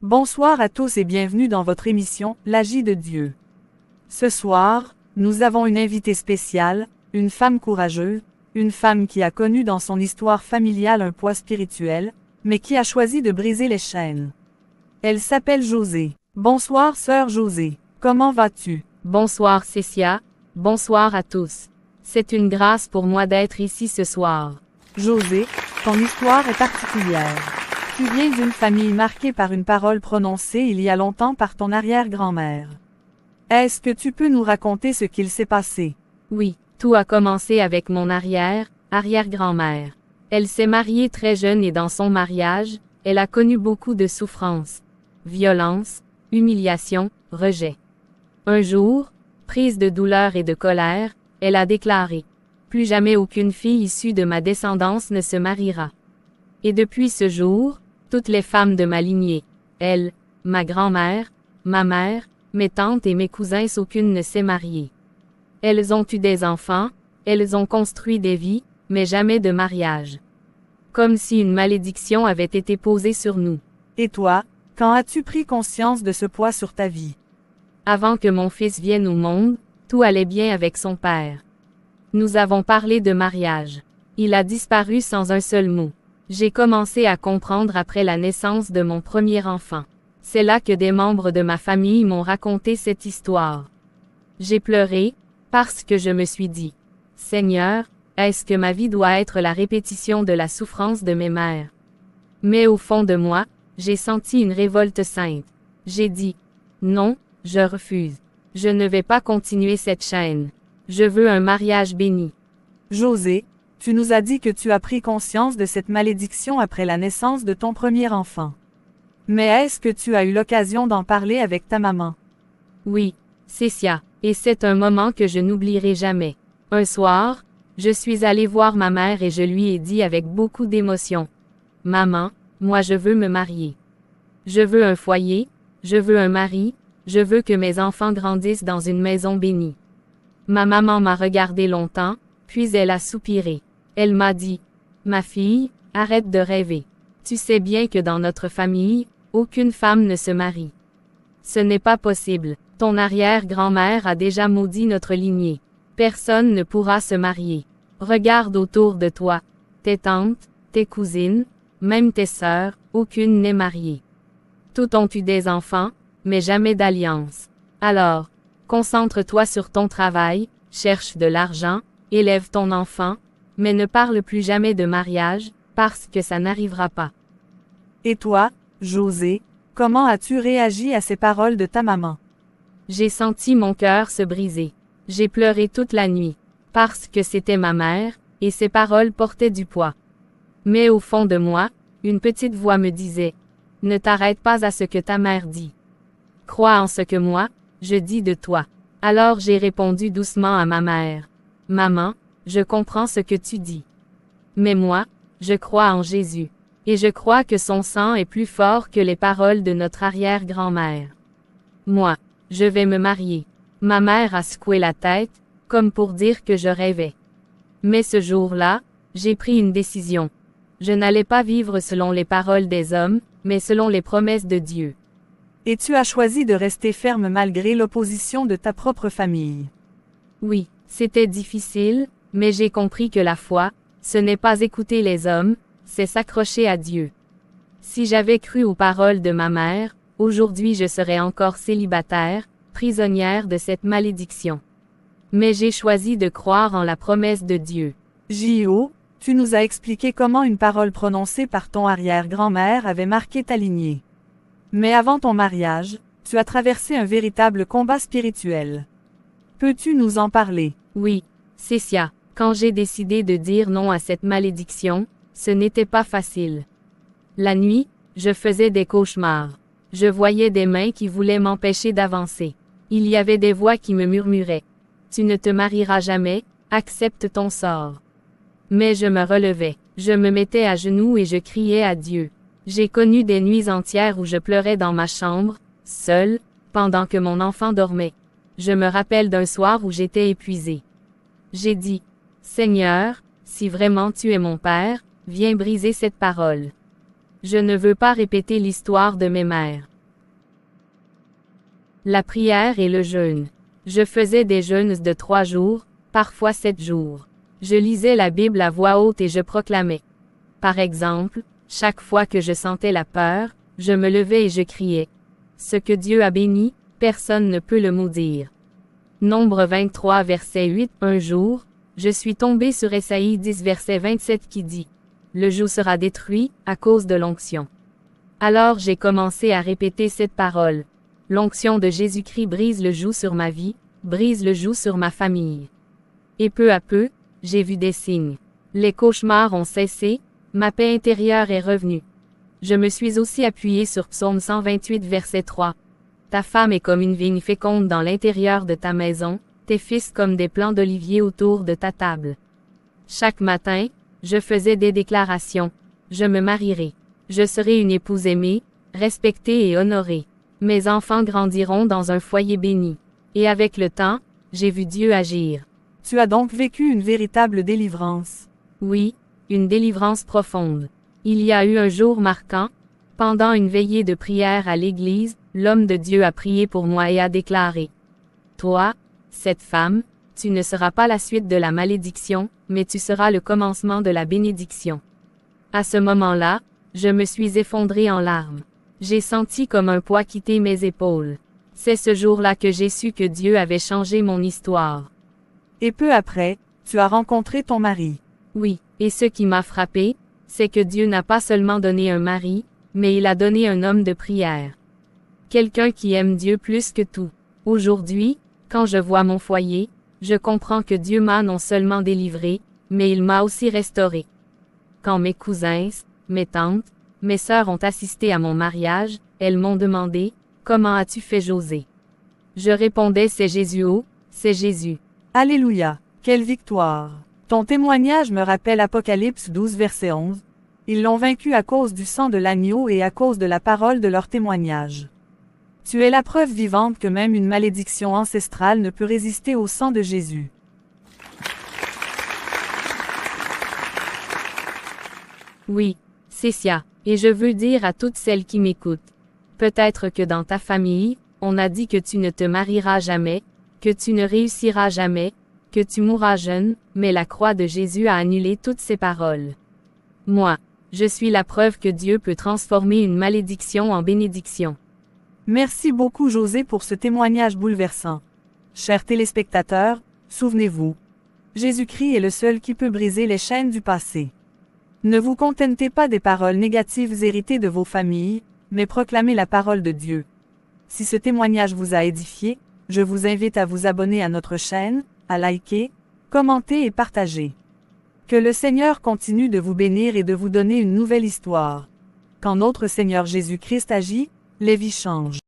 Bonsoir à tous et bienvenue dans votre émission, L'Agi de Dieu. Ce soir, nous avons une invitée spéciale, une femme courageuse, une femme qui a connu dans son histoire familiale un poids spirituel, mais qui a choisi de briser les chaînes. Elle s'appelle Josée. Bonsoir sœur Josée, comment vas-tu? Bonsoir Cécia, bonsoir à tous. C'est une grâce pour moi d'être ici ce soir. Josée, ton histoire est particulière. Tu viens d'une famille marquée par une parole prononcée il y a longtemps par ton arrière-grand-mère. Est-ce que tu peux nous raconter ce qu'il s'est passé? Oui, tout a commencé avec mon arrière-grand-mère. Elle s'est mariée très jeune et dans son mariage, elle a connu beaucoup de souffrances, violence, humiliation, rejet. Un jour, prise de douleur et de colère, elle a déclaré « Plus jamais aucune fille issue de ma descendance ne se mariera. » Et depuis ce jour, toutes les femmes de ma lignée, elle, ma grand-mère, ma mère, mes tantes et mes cousins, aucune ne s'est mariée. Elles ont eu des enfants, elles ont construit des vies, mais jamais de mariage. Comme si une malédiction avait été posée sur nous. Et toi, quand as-tu pris conscience de ce poids sur ta vie? Avant que mon fils vienne au monde, tout allait bien avec son père. Nous avons parlé de mariage. Il a disparu sans un seul mot. J'ai commencé à comprendre après la naissance de mon premier enfant. C'est là que des membres de ma famille m'ont raconté cette histoire. J'ai pleuré, parce que je me suis dit, « Seigneur, est-ce que ma vie doit être la répétition de la souffrance de mes mères? » Mais au fond de moi, j'ai senti une révolte sainte. J'ai dit, « Non, je refuse. Je ne vais pas continuer cette chaîne. Je veux un mariage béni. » Josée, tu nous as dit que tu as pris conscience de cette malédiction après la naissance de ton premier enfant. Mais est-ce que tu as eu l'occasion d'en parler avec ta maman? Oui, Cécia, et c'est un moment que je n'oublierai jamais. Un soir, je suis allée voir ma mère et je lui ai dit avec beaucoup d'émotion, « Maman, moi je veux me marier. Je veux un foyer, je veux un mari, je veux que mes enfants grandissent dans une maison bénie. » Ma maman m'a regardé longtemps, puis elle a soupiré. Elle m'a dit, « Ma fille, arrête de rêver. Tu sais bien que dans notre famille, aucune femme ne se marie. Ce n'est pas possible. Ton arrière-grand-mère a déjà maudit notre lignée. Personne ne pourra se marier. Regarde autour de toi. Tes tantes, tes cousines, même tes sœurs, aucune n'est mariée. Toutes ont eu des enfants, mais jamais d'alliance. Alors, concentre-toi sur ton travail, cherche de l'argent, élève ton enfant, mais ne parle plus jamais de mariage, parce que ça n'arrivera pas. » Et toi, Josée, comment as-tu réagi à ces paroles de ta maman? J'ai senti mon cœur se briser. J'ai pleuré toute la nuit, parce que c'était ma mère, et ses paroles portaient du poids. Mais au fond de moi, une petite voix me disait, « Ne t'arrête pas à ce que ta mère dit. Crois en ce que moi, je dis de toi. » Alors j'ai répondu doucement à ma mère, « Maman, je comprends ce que tu dis. Mais moi, je crois en Jésus. Et je crois que son sang est plus fort que les paroles de notre arrière-grand-mère. Moi, je vais me marier. » Ma mère a secoué la tête, comme pour dire que je rêvais. Mais ce jour-là, j'ai pris une décision. Je n'allais pas vivre selon les paroles des hommes, mais selon les promesses de Dieu. Et tu as choisi de rester ferme malgré l'opposition de ta propre famille. Oui, c'était difficile, mais j'ai compris que la foi, ce n'est pas écouter les hommes, c'est s'accrocher à Dieu. Si j'avais cru aux paroles de ma mère, aujourd'hui je serais encore célibataire, prisonnière de cette malédiction. Mais j'ai choisi de croire en la promesse de Dieu. J.O., tu nous as expliqué comment une parole prononcée par ton arrière-grand-mère avait marqué ta lignée. Mais avant ton mariage, tu as traversé un véritable combat spirituel. Peux-tu nous en parler? Oui, Cécia, quand j'ai décidé de dire non à cette malédiction, ce n'était pas facile. La nuit, je faisais des cauchemars. Je voyais des mains qui voulaient m'empêcher d'avancer. Il y avait des voix qui me murmuraient. « Tu ne te marieras jamais, accepte ton sort. » Mais je me relevais. Je me mettais à genoux et je criais à Dieu. J'ai connu des nuits entières où je pleurais dans ma chambre, seule, pendant que mon enfant dormait. Je me rappelle d'un soir où j'étais épuisée. J'ai dit, « Seigneur, si vraiment tu es mon Père, viens briser cette parole. Je ne veux pas répéter l'histoire de mes mères. La prière et le jeûne. Je faisais des jeûnes de 3 jours, parfois 7 jours. Je lisais la Bible à voix haute et je proclamais. Par exemple, chaque fois que je sentais la peur, je me levais et je criais. Ce que Dieu a béni, personne ne peut le maudire. Nombre 23 verset 8. Un jour, je suis tombé sur Ésaïe 10 verset 27 qui dit. Le joug sera détruit, à cause de l'onction. Alors j'ai commencé à répéter cette parole. L'onction de Jésus-Christ brise le joug sur ma vie, brise le joug sur ma famille. Et peu à peu, j'ai vu des signes. Les cauchemars ont cessé, ma paix intérieure est revenue. Je me suis aussi appuyé sur Psaume 128 verset 3. Ta femme est comme une vigne féconde dans l'intérieur de ta maison, tes fils comme des plants d'olivier autour de ta table. Chaque matin, je faisais des déclarations. Je me marierai. Je serai une épouse aimée, respectée et honorée. Mes enfants grandiront dans un foyer béni. Et avec le temps, j'ai vu Dieu agir. Tu as donc vécu une véritable délivrance. Oui, une délivrance profonde. Il y a eu un jour marquant. Pendant une veillée de prière à l'église, l'homme de Dieu a prié pour moi et a déclaré. Toi, cette femme, tu ne seras pas la suite de la malédiction, mais tu seras le commencement de la bénédiction. À ce moment-là, je me suis effondrée en larmes. J'ai senti comme un poids quitter mes épaules. C'est ce jour-là que j'ai su que Dieu avait changé mon histoire. Et peu après, tu as rencontré ton mari. Oui, et ce qui m'a frappé, c'est que Dieu n'a pas seulement donné un mari, mais il a donné un homme de prière. Quelqu'un qui aime Dieu plus que tout. Aujourd'hui, quand je vois mon foyer, je comprends que Dieu m'a non seulement délivré, mais il m'a aussi restauré. Quand mes cousins, mes tantes, mes sœurs ont assisté à mon mariage, elles m'ont demandé, « Comment as-tu fait José ?» Je répondais « C'est Jésus, oh, c'est Jésus. » Alléluia! Quelle victoire! Ton témoignage me rappelle Apocalypse 12 verset 11. Ils l'ont vaincu à cause du sang de l'agneau et à cause de la parole de leur témoignage. Tu es la preuve vivante que même une malédiction ancestrale ne peut résister au sang de Jésus. Oui, Cécia, et je veux dire à toutes celles qui m'écoutent. Peut-être que dans ta famille, on a dit que tu ne te marieras jamais, que tu ne réussiras jamais, que tu mourras jeune, mais la croix de Jésus a annulé toutes ces paroles. Moi, je suis la preuve que Dieu peut transformer une malédiction en bénédiction. Merci beaucoup José pour ce témoignage bouleversant. Chers téléspectateurs, souvenez-vous. Jésus-Christ est le seul qui peut briser les chaînes du passé. Ne vous contentez pas des paroles négatives héritées de vos familles, mais proclamez la parole de Dieu. Si ce témoignage vous a édifié, je vous invite à vous abonner à notre chaîne, à liker, commenter et partager. Que le Seigneur continue de vous bénir et de vous donner une nouvelle histoire. Quand notre Seigneur Jésus-Christ agit, les vies changent.